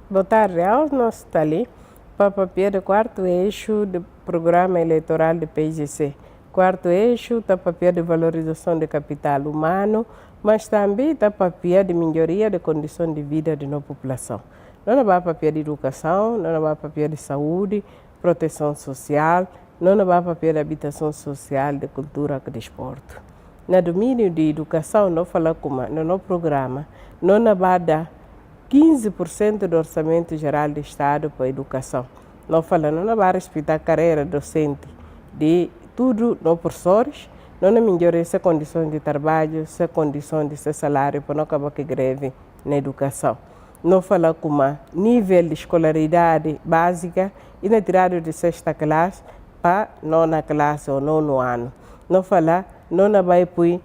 Boa tarde, nós estamos ali para o papel do quarto eixo do programa eleitoral do PGC. Quarto eixo está papel de valorização do capital humano, mas também está papel de melhoria da condição de vida da nossa população. Não vai papel de educação, não vai papel de saúde, proteção social, não vai papel de habitação social, de cultura e de desporto. No domínio de educação, não fala como no programa, não vai dar 15% do orçamento geral do Estado para a educação. Não fala, não vai respeitar a carreira docente de tudo nos professores, não melhorar essa condição de trabalho, essa condição de seu salário para não acabar com greve na educação. Não fala como nível de escolaridade básica e na tirada de sexta classe para nona classe ou nono ano. Não fala, não vai pôr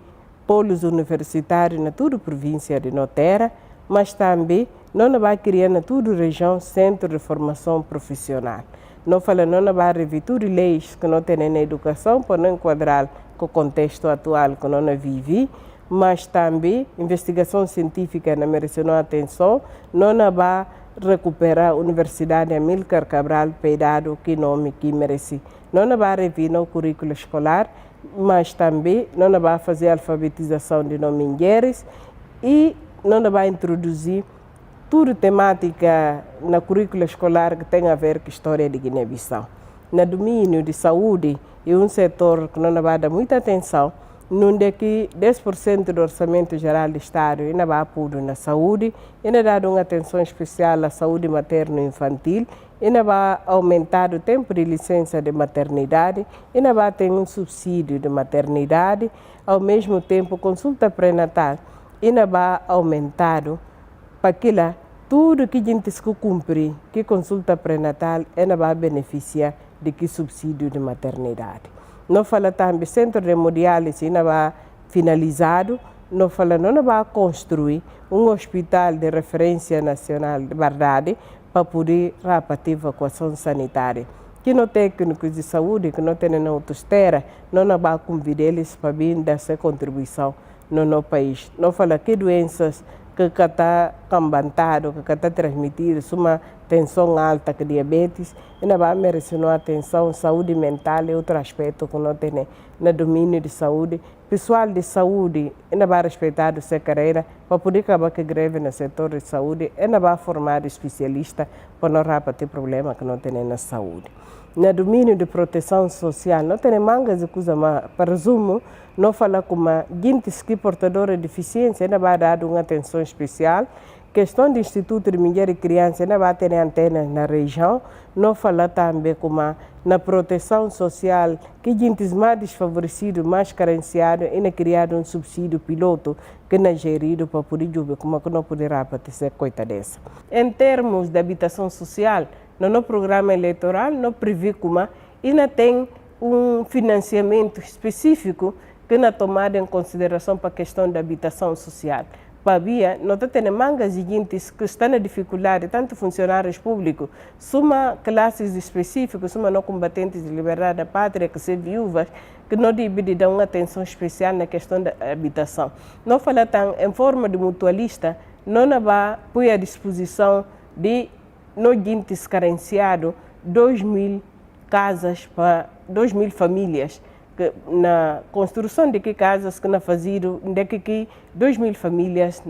polos universitários na toda a província de Notera, mas também não vai criar na toda a região centro de formação profissional. Não fala, não vai rever leis que não tem na educação para não enquadrar com o contexto atual que não vive, mas também investigação científica não merece atenção, não vai recuperar a Universidade Amílcar Cabral Peidado, que nome que merece. Não vai rever no currículo escolar, mas também não vai fazer a alfabetização de mulheres e não vai introduzir tudo temática na currícula escolar que tem a ver com a história de Guiné-Bissau. No domínio de saúde, é um setor que não vai dar muita atenção, onde que 10% do orçamento geral do Estado ainda vai pôr na saúde, ainda dá uma atenção especial à saúde materno-infantil, ainda vai aumentar o tempo de licença de maternidade, ainda vai ter um subsídio de maternidade, ao mesmo tempo consulta pré-natal, ainda vai aumentar para aquilo tudo que a gente se cumpre, que consulta pré-natal, ainda vai beneficiar de que subsídio de maternidade. Não fala também centro de hemodiálise ainda vai finalizado, não fala não vai construir um hospital de referência nacional de verdade para poder repartir evacuação sanitária. Que no técnicos de saúde que não tem na autostera, não vai convidar eles para vir dar sua contribuição no nosso país. Não fala que doenças que está cambantado, que está transmitido, uma tensão alta, que diabetes, ainda vai merecer atenção, saúde mental é outro aspecto que não tem no domínio de saúde. Pessoal de saúde ainda vai respeitar a sua carreira para poder acabar com a greve no setor de saúde, ainda vai formar especialista para não ter problema que não tem na saúde. No domínio de proteção social, não tem mangas de coisa, mas, para resumo, não fala como gente que portadora de deficiência, ainda vai dar uma atenção especial. Questão do Instituto de Mulher e Criança, ainda vai ter antenas na região. Não fala também como na proteção social, que gente mais desfavorecido, mais carenciado, ainda criado um subsídio piloto que não é gerido para poder jogar, como que não poderá acontecer coisa dessa. Em termos de habitação social, no nosso programa eleitoral, não prevê como ainda tem um financiamento específico que não é tomado em consideração para a questão da habitação social. Para via, não tem mangas de gente que estão na dificuldade, tanto funcionários públicos, suma classes específicas, suma não combatentes de liberdade da pátria, que são viúvas, que não devem dar uma atenção especial na questão da habitação. Não fala tão em forma de mutualista, não vai pôr à disposição de no gente carenciado 2.000 casas para 2.000 famílias. Que na construção de que casas que na fazido, de que 2.000 famílias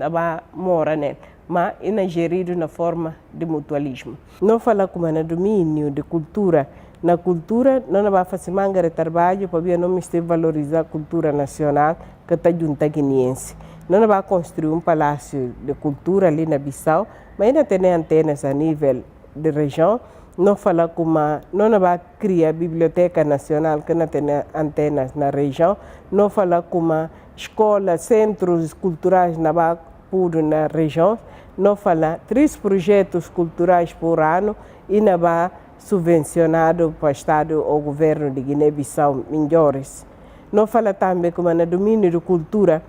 moram nele, mas é gerido na forma de mutualismo. Não fala como no domínio de cultura. Na cultura, não vai fazer manga de trabalho para não valorizar a cultura nacional que está junto à guineense. Não vai construir um palácio de cultura ali na Bissau, mas ainda tem antenas a nível de região. Não fala como não vai criar biblioteca nacional que não tem antenas na região. Não fala como escolas, centros culturais na na região. Não fala 3 projetos culturais por ano e não vai subvencionado para o Estado ou governo de Guiné-Bissau melhores. Não fala também como no domínio de cultura,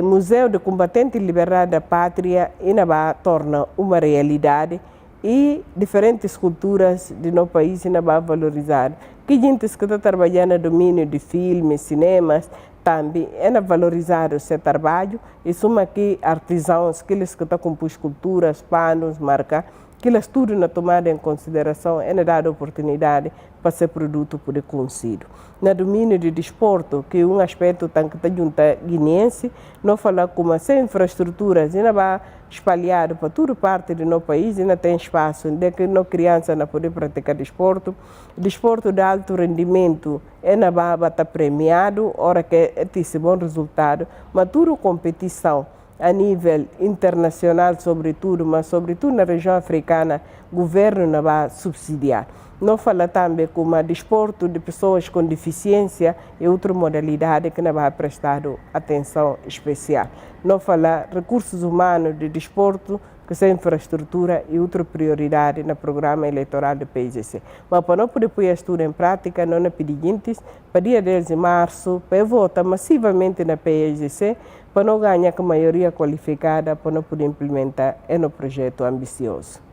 Museu de Combatente de Liberdade da Pátria ainda vai torna uma realidade e diferentes culturas do nosso país ainda vai valorizar. Que gente que está trabalhando no domínio de filmes, cinemas, também é valorizar o seu trabalho e suma que artesãos, aqueles que estão com esculturas, panos, marca, aquilo tudo na tomada em consideração é dada oportunidade para ser produto por conhecido. No domínio de desporto, que é um aspecto que está junto guineense, não fala como essa infraestrutura, ainda vai espalhado para toda parte do nosso país, ainda tem espaço, onde que não criança não poder praticar desporto. Desporto de alto rendimento é na baba está premiado, hora que é esse bom resultado, mas toda competição a nível internacional, sobretudo, mas sobretudo na região africana, o governo não vai subsidiar. Não fala também como a desporto de pessoas com deficiência e outra modalidade que não vai prestar atenção especial. Não fala recursos humanos de desporto, que são infraestrutura e outra prioridade no programa eleitoral do PIGC. Mas para não poder pôr isso tudo em prática, não é pedintes, para dia 10 de março, para votar massivamente na PIGC, para não ganhar com maioria qualificada, para não poder implementar no projeto ambicioso.